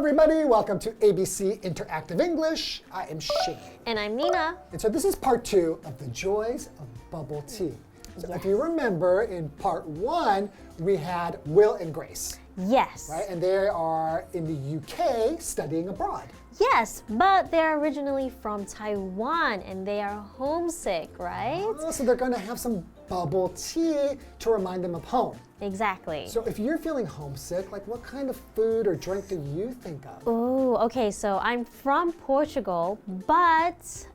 everybody. Welcome to ABC Interactive English. I am Shane. And I'm Nina. And so this is part 2 of the joys of bubble tea. So if you remember, in part 1, we had Will and Grace. Yes. Right? And they are in the UK studying abroad. Yes, but they're originally from Taiwan and they are homesick, right? Oh, so they're going to have some bubble tea to remind them of home. Exactly. So if you're feeling homesick, like what kind of food or drink do you think of? Ooh, okay, so I'm from Portugal, but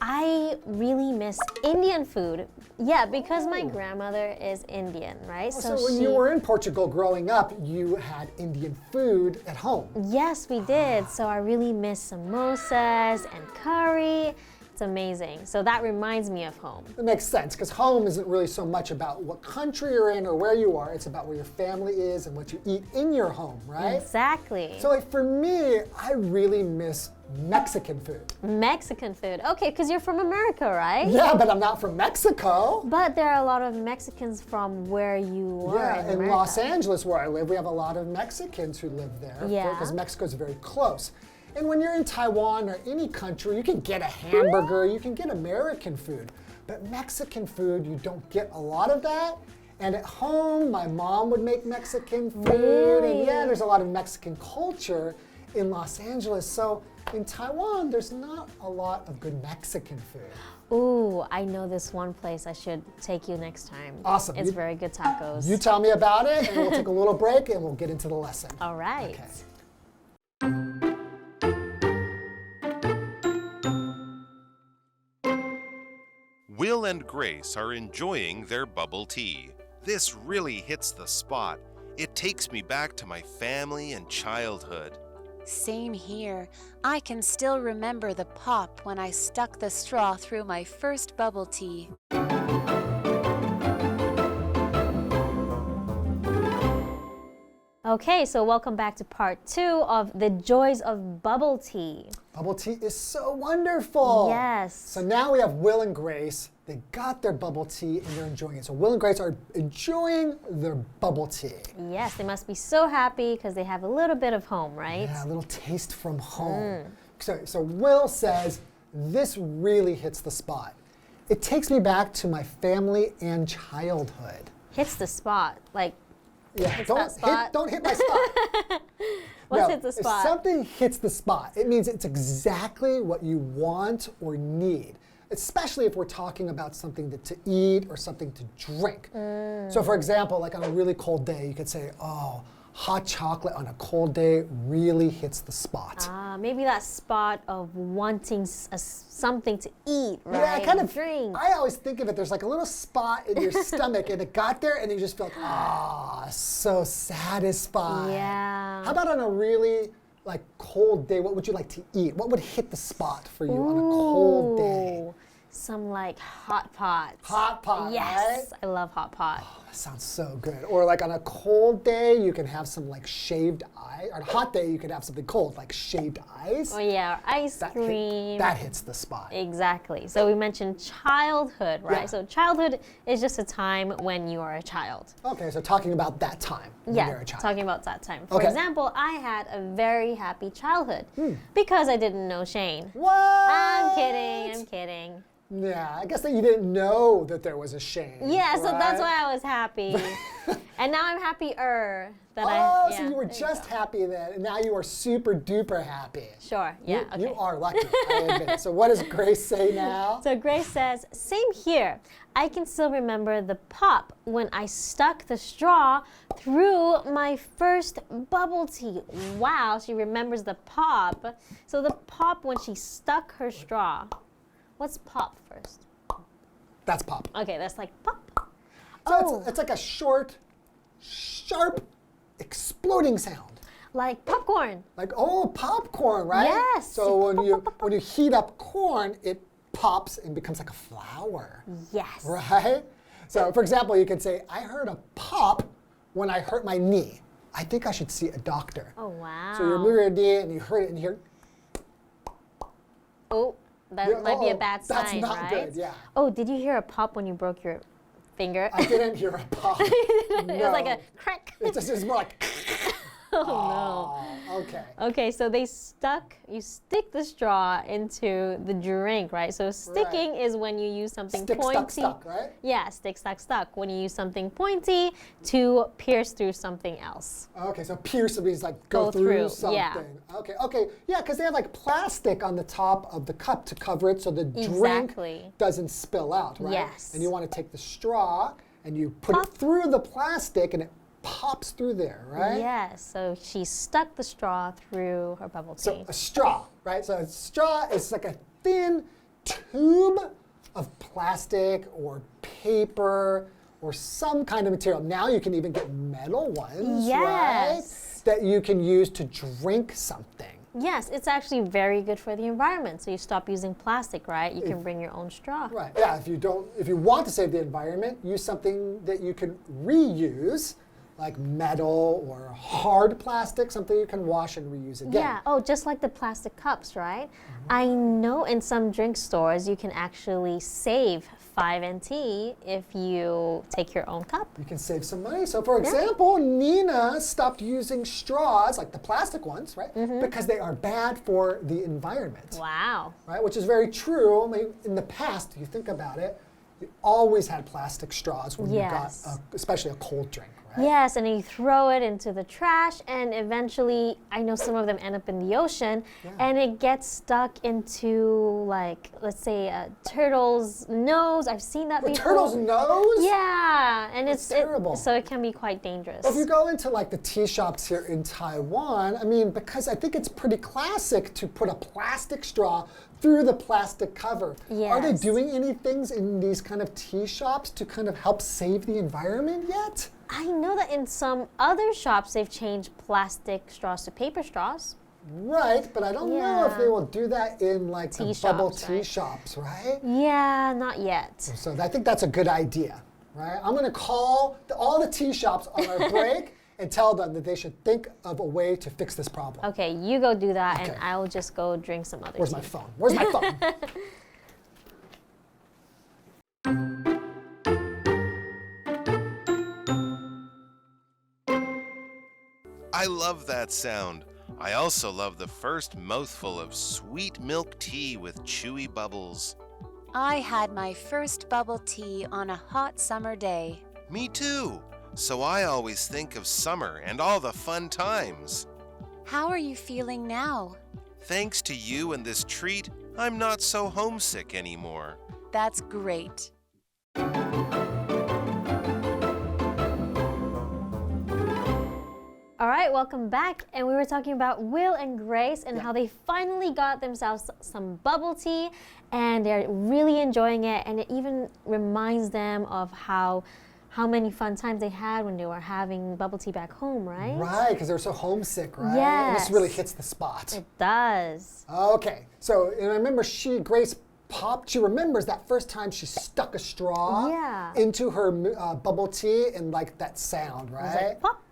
I really miss Indian food. Yeah, because my grandmother is Indian, right? So when you were in Portugal growing up, you had Indian food at home. Yes, we did. So I really miss samosas and curry. It's amazing. So that reminds me of home. It makes sense, because home isn't really so much about what country you're in or where you are. It's about where your family is and what you eat in your home, right? Exactly. So like for me, I really miss Mexican food. Mexican food. Okay, because you're from America, right? Yeah, but I'm not from Mexico. But there are a lot of Mexicans from where you are Yeah, in in Los Angeles where I live, we have a lot of Mexicans who live there. Yeah. Because Mexico's very close. And when you're in Taiwan or any country, you can get a hamburger, you can get American food. But Mexican food, you don't get a lot of that. And at home, my mom would make Mexican food. Really? And yeah, there's a lot of Mexican culture in Los Angeles. So in Taiwan, there's not a lot of good Mexican food. Ooh, I know this one place I should take you next time. Awesome. It's very good tacos. You tell me about it, and we'll take a little break, and we'll get into the lesson. All right. Okay. Will and Grace are enjoying their bubble tea. This really hits the spot. It takes me back to my family and childhood. Same here. I can still remember the pop when I stuck the straw through my first bubble tea. Okay, so welcome back to part 2 of the joys of bubble tea. Bubble tea is so wonderful. Yes. So now we have Will and Grace. They got their bubble tea and they're enjoying it. So Will and Grace are enjoying their bubble tea. Yes, they must be so happy because they have a little bit of home, right? Yeah, a little taste from home. So Will says, this really hits the spot. It takes me back to my family and childhood. Hits the spot. Like, Yeah, that spot. don't hit my spot. what's No, hit the spot? If something hits the spot, it means it's exactly what you want or need, especially if we're talking about something to eat or something to drink. So for example, like on a really cold day, you could say, oh, hot chocolate on a cold day really hits the spot. Maybe that spot of wanting something to eat, right? Yeah, kind of. Drink. I always think of it, there's like a little spot in your stomach and it got there and you just feel like, ah, so satisfied. Yeah. How about on a really like cold day, what would you like to eat? What would hit the spot for you on a cold day? Ooh, some like hot pot. Hot pot, Yes, right? I love hot pot. Oh, that sounds so good. Or like on a cold day, you can have some like shaved ice. On a hot day, you could have something cold like shaved ice. Oh yeah, or ice cream. That hits the spot. Exactly. So we mentioned childhood, right? Yeah. So childhood is just a time when you are a child. Okay, so talking about that time when you're a child. Talking about that time. For Okay. example, I had a very happy childhood because I didn't know Shane. What? I'm kidding. Yeah, I guess that you didn't know that there was a Shane. Yeah, so that's right? why I was happy. And now I'm happier that So you were just happy then, and now you are super duper happy. Sure, yeah, okay. You are lucky, I admit. So what does Grace say now? So Grace says, same here. I can still remember the pop when I stuck the straw through my first bubble tea. Wow, she remembers the pop. So the pop when she stuck her straw. What's pop first? That's pop. Okay, that's like pop. So it's like a short, sharp, exploding sound. Like popcorn. Like, oh, popcorn, right? Yes. So when you heat up corn, it pops and becomes like a flower. Yes. Right? So for example, you could say, I heard a pop when I hurt my knee. I think I should see a doctor. Oh, wow. So you move your knee and you hurt it and you hear, Oh, that might be a bad sign, that's not right? good, yeah. Oh, did you hear a pop when you broke your finger? I didn't hear a pop. It was like a crack. It's more like, Oh, no. Okay. Okay, so you stick the straw into the drink, right? So sticking is when you use something pointy. Stuck, right? Yeah, stick, stuck. When you use something pointy to pierce through something else. Okay, so pierce means like go through something. Yeah. Okay, yeah, because they have like plastic on the top of the cup to cover it so the drink doesn't spill out, right? Yes. And you want to take the straw and you put it through the plastic and it pops through there, right? Yes, so she stuck the straw through her bubble tea. So a straw, right? So a straw is like a thin tube of plastic or paper or some kind of material. Now you can even get metal ones, right? That you can use to drink something. Yes, it's actually very good for the environment. So you stop using plastic, right? You can bring your own straw. Right. Yeah, if you want to save the environment, use something that you can reuse, like metal or hard plastic, something you can wash and reuse again. Yeah, oh, just like the plastic cups, right? I know in some drink stores you can actually save 5 NT if you take your own cup. You can save some money. So for example, Nina stopped using straws, like the plastic ones, right? Because they are bad for the environment. Wow. Right, which is very true. I mean, in the past, if you think about it, you always had plastic straws when you got, especially a cold drink. Right? Yes, and then you throw it into the trash, and eventually, I know some of them end up in the ocean, and it gets stuck into, like, let's say a turtle's nose. I've seen that before. Turtle's nose? Yeah, and That's terrible. So it can be quite dangerous. Well, if you go into like the tea shops here in Taiwan, I mean, because I think it's pretty classic to put a plastic straw through the plastic cover. Are they doing any things in these kind of tea shops to kind of help save the environment yet? I know that in some other shops they've changed plastic straws to paper straws. Right, but I don't know if they will do that in like the bubble tea shops, right? Yeah, not yet. So I think that's a good idea, right? I'm going to call all the tea shops on our break and tell them that they should think of a way to fix this problem. Okay, you go do that, and I'll just go drink some other tea. Where's my phone? Where's my phone? I love that sound. I also love the first mouthful of sweet milk tea with chewy bubbles. I had my first bubble tea on a hot summer day. Me too. So I always think of summer and all the fun times. How are you feeling now? Thanks to you and this treat, I'm not so homesick anymore. That's great. All right, welcome back. And we were talking about Will and Grace and how they finally got themselves some bubble tea and they're really enjoying it. And it even reminds them of how many fun times they had when they were having bubble tea back home, right? Right, because they were so homesick, right? Yes. And this really hits the spot. It does. Okay, so and I remember Grace she remembers that first time she stuck a straw into her bubble tea and like that sound, right? It was like pop.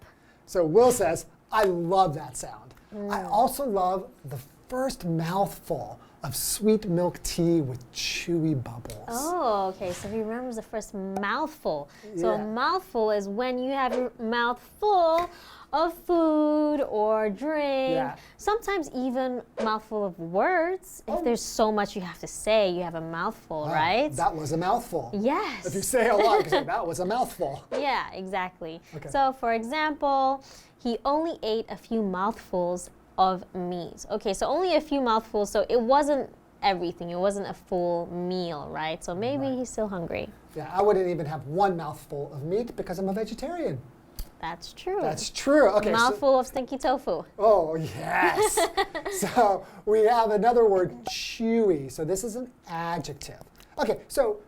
So Will says, I love that sound. I also love the first mouthful of sweet milk tea with chewy bubbles. Oh, okay. So he remembers the first mouthful. So a mouthful is when you have your mouth full of food or drink. Sometimes even mouthful of words. If there's so much you have to say, you have a mouthful, right? That was a mouthful. Yes. If you say a lot, you can say that was a mouthful. Yeah, exactly. Okay. So for example, he only ate a few mouthfuls of meat. Okay, so only a few mouthfuls, so it wasn't everything. It wasn't a full meal, right? So maybe he's still hungry. Yeah, I wouldn't even have one mouthful of meat because I'm a vegetarian. That's true. That's true. Okay. Mouthful of stinky tofu. Oh, yes. So we have another word, chewy. So this is an adjective. Okay, so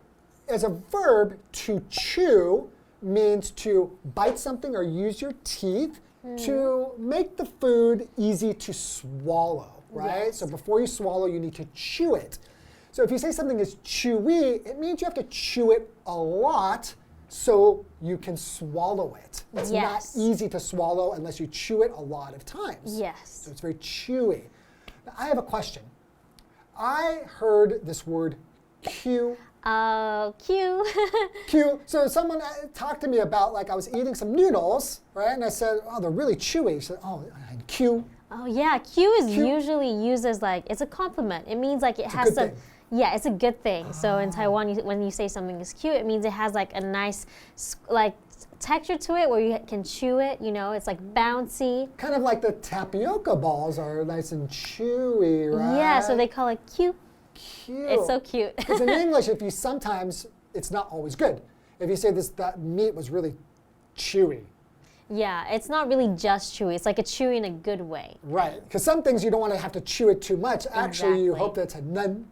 as a verb, to chew means to bite something or use your teeth to make the food easy to swallow, right? Yes. So before you swallow, you need to chew it. So if you say something is chewy, it means you have to chew it a lot so you can swallow it. It's not easy to swallow unless you chew it a lot of times. Yes. So it's very chewy. Now, I have a question. I heard this word Q Cute. Cute. So someone talked to me about like I was eating some noodles, right? And I said, oh, they're really chewy. She said, oh, cute. Oh yeah, cute is usually used as like it's a compliment. It means like it has some. Yeah, it's a good thing. So in Taiwan, when you say something is cute, it means it has like a nice like texture to it where you can chew it. You know, it's like bouncy. Kind of like the tapioca balls are nice and chewy, right? Yeah, so they call it cute. Cute. It's so cute. Because in English, if you sometimes, it's not always good. If you say that meat was really chewy. Yeah, it's not really just chewy. It's like a chewy in a good way. Right, because some things you don't want to have to chew it too much. Actually, you Exactly. hope that it's a nun,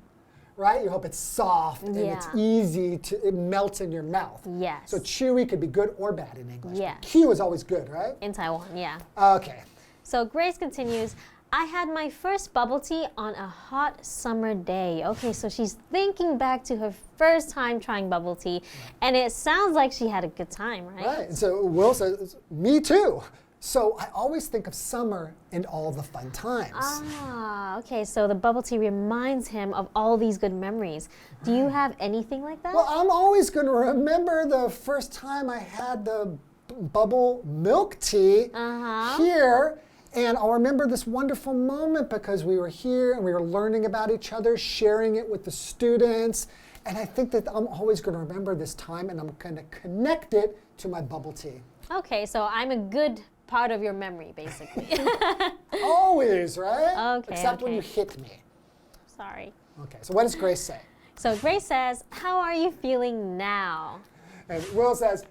right? You hope it's soft and it's Yeah. easy it melts in your mouth. Yes. So chewy could be good or bad in English. Yeah. Q is always good, right? In Taiwan, yeah. Okay. So Grace continues, I had my first bubble tea on a hot summer day. Okay, so she's thinking back to her first time trying bubble tea, and it sounds like she had a good time, right? Right, and so Will says, me too. So I always think of summer and all the fun times. Ah, okay, so the bubble tea reminds him of all these good memories. Do you have anything like that? Well, I'm always going to remember the first time I had the bubble milk tea here. And I'll remember this wonderful moment because we were here and we were learning about each other, sharing it with the students. And I think that I'm always going to remember this time and I'm going to connect it to my bubble tea. Okay, so I'm a good part of your memory, basically. Always, right? Okay, Except when okay. you hit me. Sorry. Okay, so what does Grace say? So Grace says, how are you feeling now? And Will says,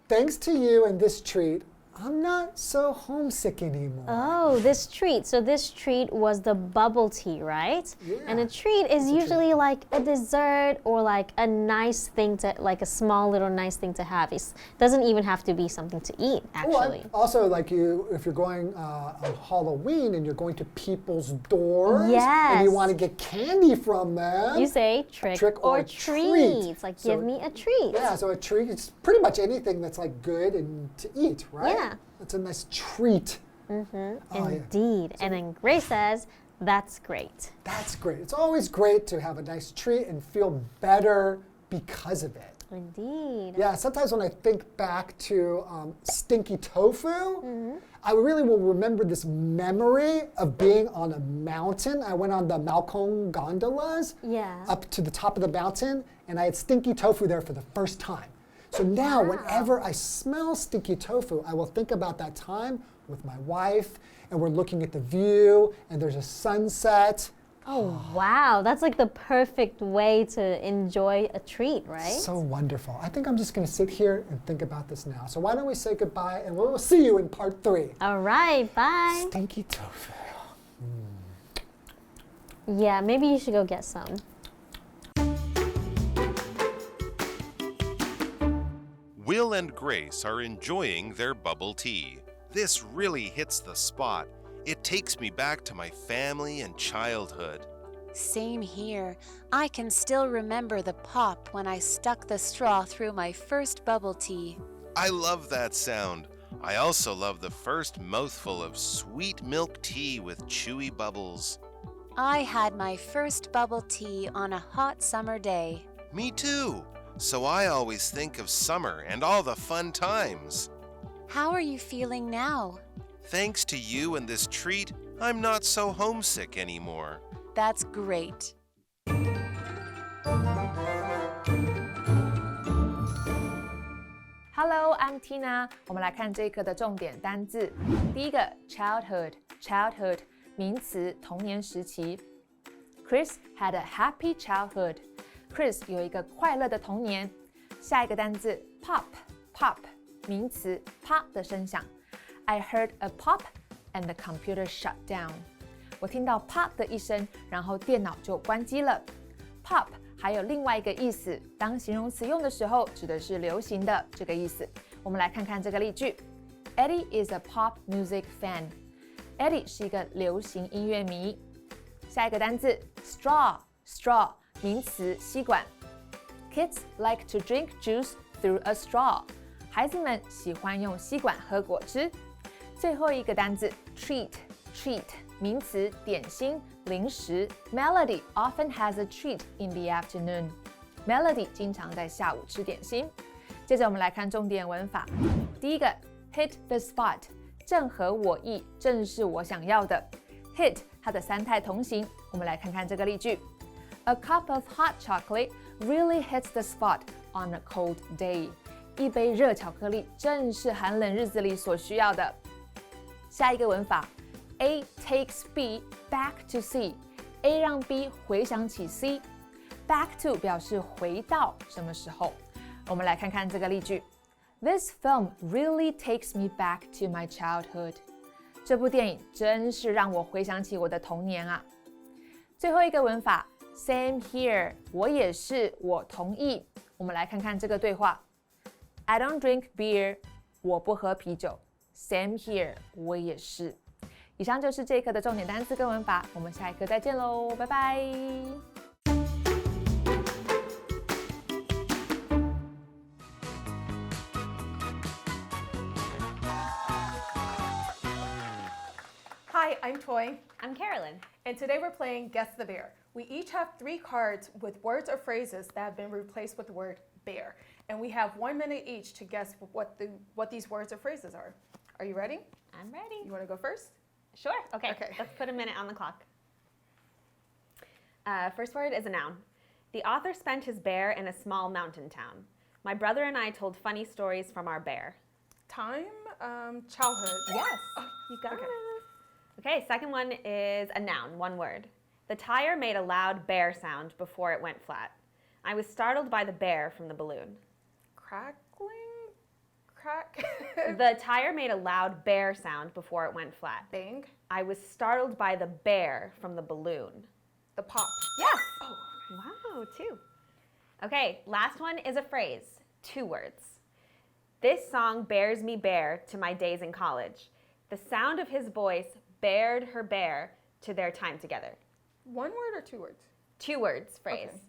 thanks to you and this treat, I'm not so homesick anymore. Oh, this treat. So this treat was the bubble tea, right? Yeah. And a treat is usually like a dessert or like a nice thing to, like a small little nice thing to have. It doesn't even have to be something to eat, actually. Well, also, like if you're going on Halloween and you're going to people's doors and Yes. you want to get candy from them. You say trick or treat. It's like, give me a treat. Yeah, so a treat is pretty much anything that's like good and to eat, right? Yeah. It's a nice treat. Oh, yeah. Indeed. And then Grace says, that's great. That's great. It's always great to have a nice treat and feel better because of it. Indeed. Yeah, sometimes when I think back to stinky tofu, I really will remember this memory of being on a mountain. I went on the Malkong gondolas Yeah. up to the top of the mountain, and I had stinky tofu there for the first time. So now, whenever I smell stinky tofu, I will think about that time with my wife, and we're looking at the view, and there's a sunset. Oh, wow. That's like the perfect way to enjoy a treat, right? So wonderful. I think I'm just going to sit here and think about this now. So why don't we say goodbye, and we'll see you in part 3. All right. Bye. Stinky tofu. Yeah, maybe you should go get some. Will and Grace are enjoying their bubble tea. This really hits the spot. It takes me back to my family and childhood. Same here. I can still remember the pop when I stuck the straw through my first bubble tea. I love that sound. I also love the first mouthful of sweet milk tea with chewy bubbles. I had my first bubble tea on a hot summer day. Me too. So I always think of summer and all the fun times. How are you feeling now? Thanks to you and this treat, I'm not so homesick anymore. That's great. Hello, I'm Tina. 我们来看这一课的重点单字。第一个 childhood 名词，童年时期。Chris had a happy childhood. Chris 有一个快乐的童年。下一个单字 pop 名词，啪的声响。I heard a pop and the computer shut down. 我听到啪的一声，然后电脑就关机了。Pop 还有另外一个意思，当形容词用的时候，指的是流行的这个意思。我们来看看这个例句 ：Eddie is a pop music fan. Eddie 是一个流行音乐迷。下一个单字 straw 名词，吸管。Kids like to drink juice through a straw. 孩子们喜欢用吸管喝果汁。最后一个单字 treat 名词，点心、零食。Melody often has a treat in the afternoon. Melody 经常在下午吃点心。接着我们来看重点文法。第一个 hit the spot， 正合我意，正是我想要的。hit 它的三态同形，我们来看看这个例句。A cup of hot chocolate really hits the spot on a cold day。一杯热巧克力正是寒冷日子里所需要的。下一个文法 A takes B back to C。A 让 B 回想起 C。Back to 表示回到什么时候？我们来看看这个例句。This film really takes me back to my childhood。这部电影真是让我回想起我的童年啊。最后一个文法 Same here， 我也是，我同意。我们来看看这个对话。I don't drink beer， 我不喝啤酒。Same here， 我也是。以上就是这一课的重点单词跟文法，我们下一课再见喽，拜拜。Hi, I'm Toi. I'm Carolyn. And today we're playing Guess the Bear. We each have 3 cards with words or phrases that have been replaced with the word bear. And we have 1 minute each to guess what these words or phrases are. Are you ready? I'm ready. You want to go first? Sure. Okay. Okay. Let's put a minute on the clock. First word is a noun. The author spent his bear in a small mountain town. My brother and I told funny stories from our bear. Time, childhood. Yes. You got Okay. it. Okay, second one is a noun, 1 word. The tire made a loud bear sound before it went flat. I was startled by the bear from the balloon. Crackling? Crack? The tire made a loud bear sound before it went flat. Bang? I was startled by the bear from the balloon. The pop. Yes! Oh, Wow, 2. Okay, last one is a phrase, 2 words. This song bears me bare to my days in college. The sound of his voice bared her bear to their time together. 1 word or 2 words? 2 words, phrase. Okay.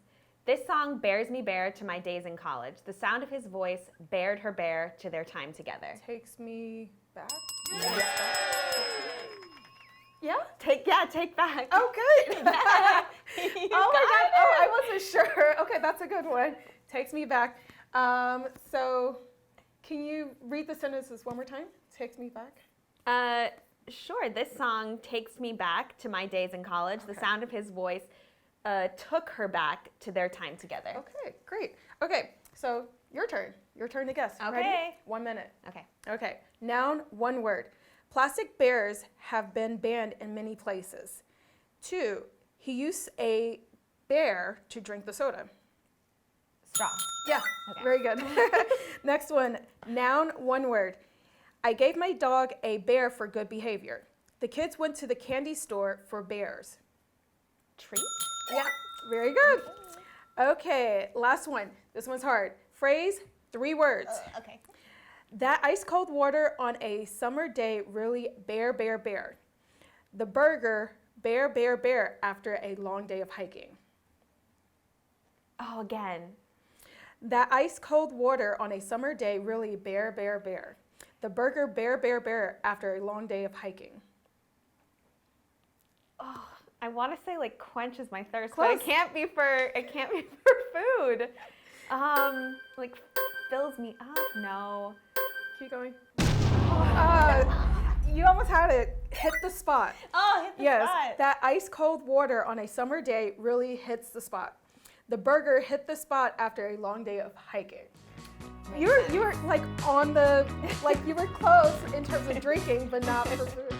This song bears me bare to my days in college. The sound of his voice bared her bear to their time together. Takes me back? Yeah? Take back. Oh, good. You Oh my got God. it. Oh, I wasn't sure. Okay, that's a good one. Takes me back. So can you read the sentences one more time? Takes me back. Sure. This song takes me back to my days in college. The Okay. sound of his voice took her back to their time together. Okay, great. Okay, so your turn. Your turn to guess. Okay. Ready? 1 minute. Okay. Okay. Noun, 1 word. Plastic bears have been banned in many places. 2, he used a bear to drink the soda. Straw. Yeah, Okay. very good. Next one, noun, 1 word. I gave my dog a bear for good behavior. The kids went to the candy store for bears. Treat. Yeah, very good. Okay, last one. This one's hard. Phrase, 3 words. Okay. That ice cold water on a summer day really bear. The burger bear after a long day of hiking. Oh, again. That ice cold water on a summer day really bear. The burger bear after a long day of hiking. Oh, I want to say like quenches my thirst, Close. but it can't be for food. Like fills me up. No. Keep going. You almost had it. Hit the spot. Oh, hit the Yes, spot. that ice cold water on a summer day really hits the spot. The burger hit the spot after a long day of hiking. You were like on the, like you were close in terms of drinking, but not for food.